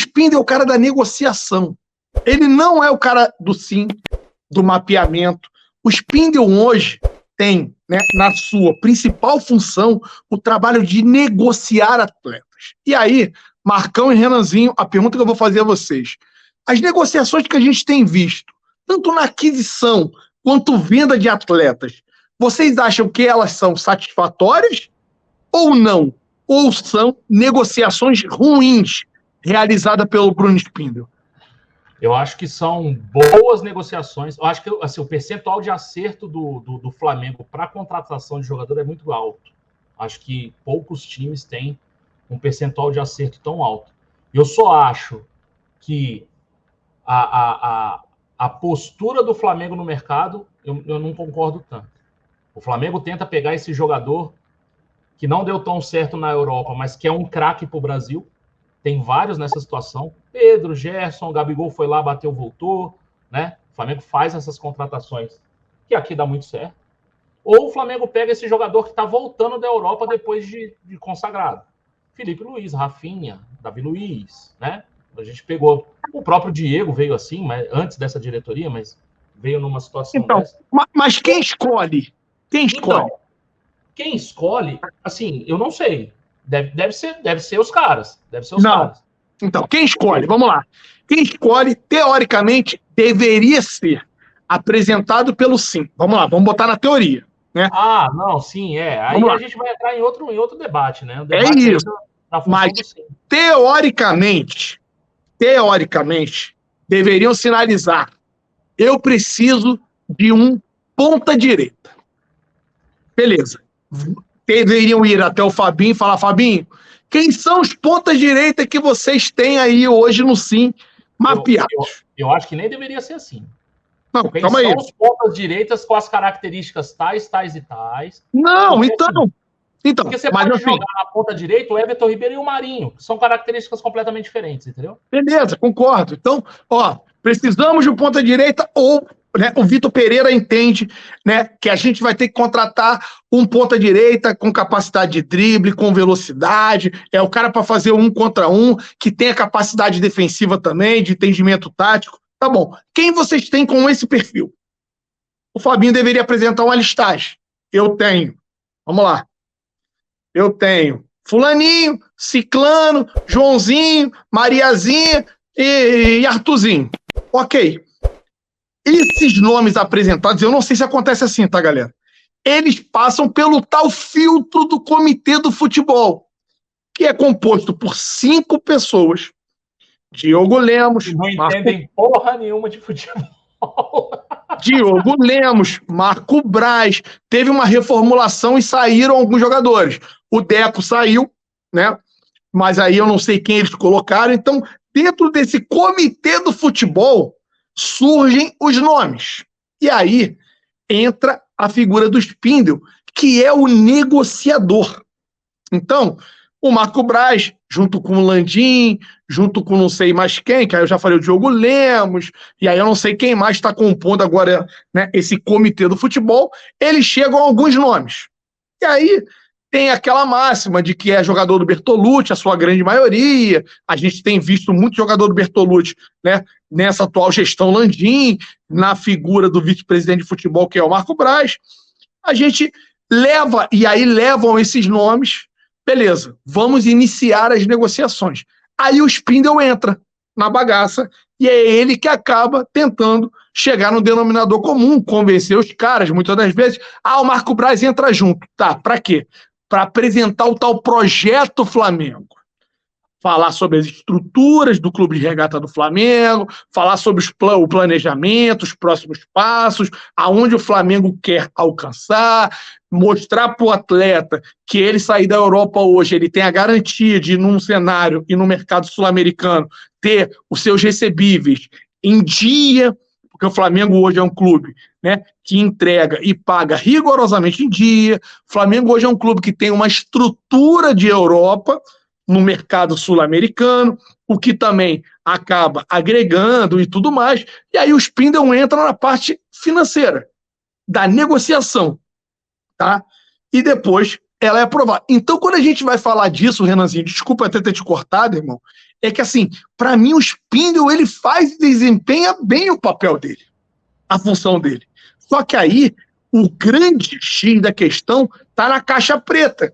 Spindle é o cara da negociação. Ele não é o cara do sim, do mapeamento. O Spindle hoje tem, né, na sua principal função, o trabalho de negociar atletas. E aí, Marcão e Renanzinho, a pergunta que eu vou fazer a vocês. As negociações que a gente tem visto, tanto na aquisição quanto venda de atletas, vocês acham que elas são satisfatórias ou não? Ou são negociações ruins realizadas pelo Bruno Spindle? Eu acho que são boas negociações. Eu acho que assim, o percentual de acerto do Flamengo para a contratação de jogador é muito alto. Acho que poucos times têm um percentual de acerto tão alto. Eu só acho que a postura do Flamengo no mercado, eu não concordo tanto. O Flamengo tenta pegar esse jogador que não deu tão certo na Europa, mas que é um craque para o Brasil. Tem vários nessa situação. Pedro, Gerson, Gabigol foi lá, bateu, voltou, né? O Flamengo faz essas contratações que aqui dá muito certo. Ou o Flamengo pega esse jogador que está voltando da Europa depois de consagrado. Felipe Luiz, Rafinha, Davi Luiz, né? A gente pegou... O próprio Diego veio assim, mas antes dessa diretoria, mas veio numa situação dessa. Mas quem escolhe? Quem escolhe? Então, quem escolhe, assim, eu não sei. Deve ser os caras. Deve ser os caras. Então, quem escolhe? Vamos lá. Quem escolhe, teoricamente, deveria ser apresentado pelo sim. Vamos lá, vamos botar na teoria. Né? Ah, não, sim, é. Aí a gente vai entrar em outro debate, né? É isso. Mas, teoricamente, deveriam sinalizar: eu preciso de um ponta-direita. Beleza. Deveriam ir até o Fabinho e falar: Fabinho, quem são os pontas-direita que vocês têm aí hoje no sim mapeados? Eu acho que nem deveria ser assim. Não, quem calma são aí. os pontas-direitas com as características tais e tais? Não, porque, então, porque você mas pode assim, jogar na ponta-direita o Everton Ribeiro e o Marinho, que são características completamente diferentes, entendeu? Beleza, concordo. Então, precisamos de um ponta-direita ou... Né, o Vitor Pereira entende, né, que a gente vai ter que contratar um ponta-direita com capacidade de drible, com velocidade, é o cara para fazer 1 contra 1, que tenha capacidade defensiva também, de entendimento tático. Tá bom. Quem vocês têm com esse perfil? O Fabinho deveria apresentar uma listagem. Eu tenho. Vamos lá. Eu tenho Fulaninho, Ciclano, Joãozinho, Mariazinha e Artuzinho. Ok. Esses nomes apresentados, eu não sei se acontece assim, tá, galera? Eles passam pelo tal filtro do Comitê do Futebol, que é composto por 5 pessoas. Diogo Lemos... Não entendem porra nenhuma de futebol. Diogo Lemos, Marco Braz. Teve uma reformulação e saíram alguns jogadores. O Deco saiu, né? Mas aí eu não sei quem eles colocaram. Então, dentro desse Comitê do Futebol, surgem os nomes. E aí entra a figura do Spindle, que é o negociador. Então, o Marco Braz, junto com o Landim, junto com não sei mais quem, que aí eu já falei o Diogo Lemos, e aí eu não sei quem mais está compondo agora, né, esse comitê do futebol, eles chegam a alguns nomes. E aí tem aquela máxima de que é jogador do Bertolucci, a sua grande maioria. A gente tem visto muito jogador do Bertolucci, né, nessa atual gestão Landim, na figura do vice-presidente de futebol, que é o Marco Braz. A gente leva, e aí levam esses nomes, beleza, vamos iniciar as negociações. Aí o Spindle entra na bagaça e é ele que acaba tentando chegar no denominador comum, convencer os caras, muitas das vezes. O Marco Braz entra junto. Tá, pra quê? Para apresentar o tal projeto Flamengo. Falar sobre as estruturas do clube de regata do Flamengo, falar sobre o planejamento, os próximos passos, aonde o Flamengo quer alcançar, mostrar para o atleta que ele sair da Europa hoje, ele tem a garantia de, num cenário e no mercado sul-americano, ter os seus recebíveis em dia, porque o Flamengo hoje é um clube, né, que entrega e paga rigorosamente em dia. O Flamengo hoje é um clube que tem uma estrutura de Europa no mercado sul-americano, o que também acaba agregando e tudo mais. E aí o Spindle entra na parte financeira, da negociação, tá? E depois ela é aprovada. Então, quando a gente vai falar disso, Renanzinho, desculpa até ter te cortado, irmão, é que, assim, para mim, o Spindle, ele faz e desempenha bem o papel dele, a função dele. Só que aí, o grande X da questão tá na caixa preta,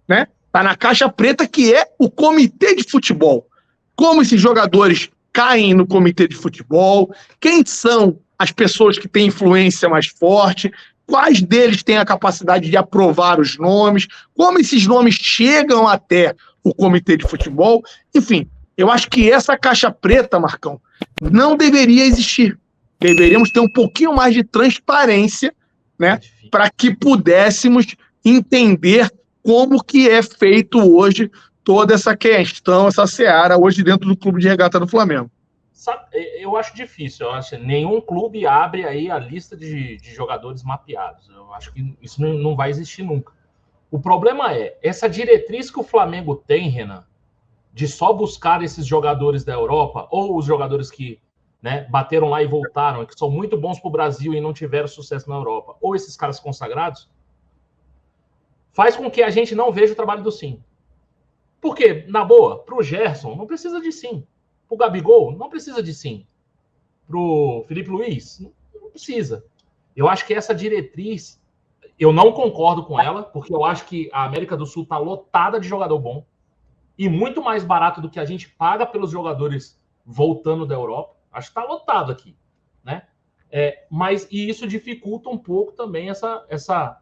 né? Tá na caixa preta, que é o comitê de futebol. Como esses jogadores caem no comitê de futebol, quem são as pessoas que têm influência mais forte, quais deles têm a capacidade de aprovar os nomes, como esses nomes chegam até o comitê de futebol. Enfim, eu acho que essa caixa preta, Marcão, não deveria existir. Deveríamos ter um pouquinho mais de transparência, né, para que pudéssemos entender como que é feito hoje toda essa questão, essa seara hoje dentro do clube de regata do Flamengo. Eu acho difícil. Eu acho que nenhum clube abre aí a lista de jogadores mapeados. Eu acho que isso não vai existir nunca. O problema é, essa diretriz que o Flamengo tem, Renan, de só buscar esses jogadores da Europa, ou os jogadores que, né, bateram lá e voltaram, que são muito bons para o Brasil e não tiveram sucesso na Europa, ou esses caras consagrados, faz com que a gente não veja o trabalho do Sim. Porque, na boa, para o Gerson, não precisa de Sim. Para o Gabigol, não precisa de Sim. Para o Felipe Luiz, não precisa. Eu acho que essa diretriz, eu não concordo com ela, porque eu acho que a América do Sul está lotada de jogador bom e muito mais barato do que a gente paga pelos jogadores voltando da Europa. Acho que está lotado aqui, né? E isso dificulta um pouco também essa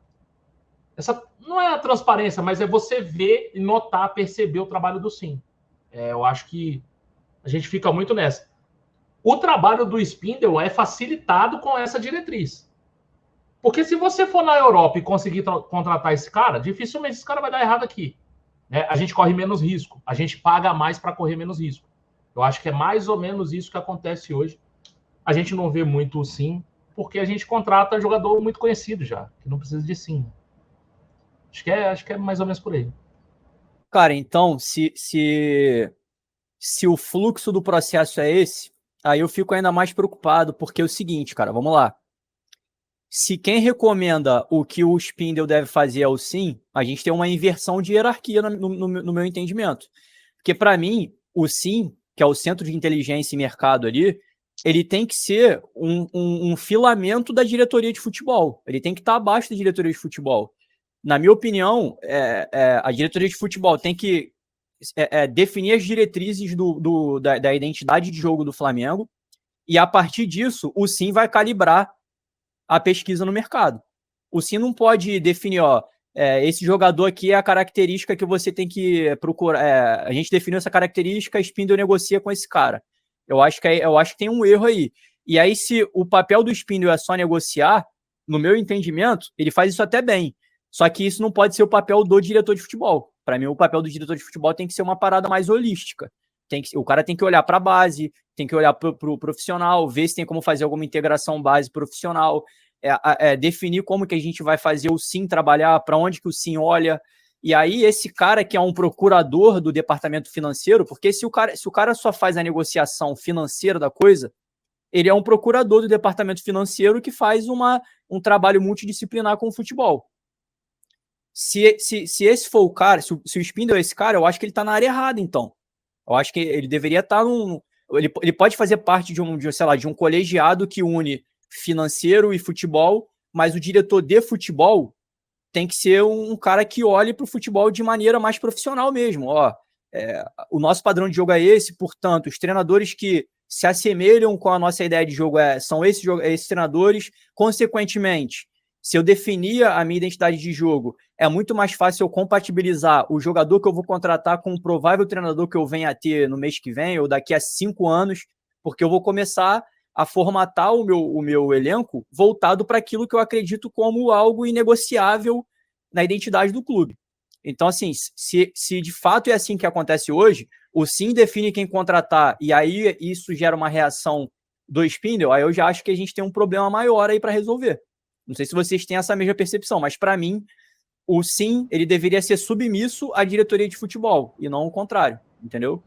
não é a transparência, mas é você ver, notar, perceber o trabalho do Sim. Eu acho que a gente fica muito nessa. O trabalho do Spindle é facilitado com essa diretriz. Porque se você for na Europa e conseguir contratar esse cara, dificilmente esse cara vai dar errado aqui. Né? A gente corre menos risco. A gente paga mais para correr menos risco. Eu acho que é mais ou menos isso que acontece hoje. A gente não vê muito o Sim, porque a gente contrata jogador muito conhecido já, que não precisa de Sim. Acho que é mais ou menos por aí. Cara, então, se o fluxo do processo é esse, aí eu fico ainda mais preocupado, porque é o seguinte, cara, vamos lá. Se quem recomenda o que o Spindle deve fazer é o Sim, a gente tem uma inversão de hierarquia no meu entendimento. Porque, para mim, o Sim, que é o Centro de Inteligência e Mercado ali, ele tem que ser um filamento da diretoria de futebol. Ele tem que estar abaixo da diretoria de futebol. Na minha opinião, a diretoria de futebol tem que definir as diretrizes da identidade de jogo do Flamengo, e a partir disso, o Sim vai calibrar a pesquisa no mercado. O Sim não pode definir, esse jogador aqui é a característica que você tem que procurar. A gente definiu essa característica, a Spindle negocia com esse cara. Eu acho que tem um erro aí. E aí, se o papel do Spindle é só negociar, no meu entendimento, ele faz isso até bem. Só que isso não pode ser o papel do diretor de futebol. Para mim, o papel do diretor de futebol tem que ser uma parada mais holística. O cara tem que olhar para a base, tem que olhar para o profissional, ver se tem como fazer alguma integração base-profissional, definir como que a gente vai fazer o Sim trabalhar, para onde que o Sim olha. E aí, esse cara que é um procurador do departamento financeiro, porque se o cara só faz a negociação financeira da coisa, ele é um procurador do departamento financeiro que faz um trabalho multidisciplinar com o futebol. Se esse for o cara, se o Spindle é esse cara, eu acho que ele está na área errada, então. Eu acho que ele deveria estar ele pode fazer parte de um colegiado que une financeiro e futebol, mas o diretor de futebol tem que ser um cara que olhe para o futebol de maneira mais profissional mesmo. O nosso padrão de jogo é esse, portanto, os treinadores que se assemelham com a nossa ideia de jogo são esses treinadores. Consequentemente, se eu definir a minha identidade de jogo, é muito mais fácil eu compatibilizar o jogador que eu vou contratar com o provável treinador que eu venha a ter no mês que vem ou daqui a 5 anos, porque eu vou começar a formatar o meu elenco voltado para aquilo que eu acredito como algo inegociável na identidade do clube. Então, assim, se de fato é assim que acontece hoje, o Sim define quem contratar e aí isso gera uma reação do Spindle, aí eu já acho que a gente tem um problema maior aí para resolver. Não sei se vocês têm essa mesma percepção, mas para mim, o Sim, ele deveria ser submisso à diretoria de futebol e não o contrário, entendeu?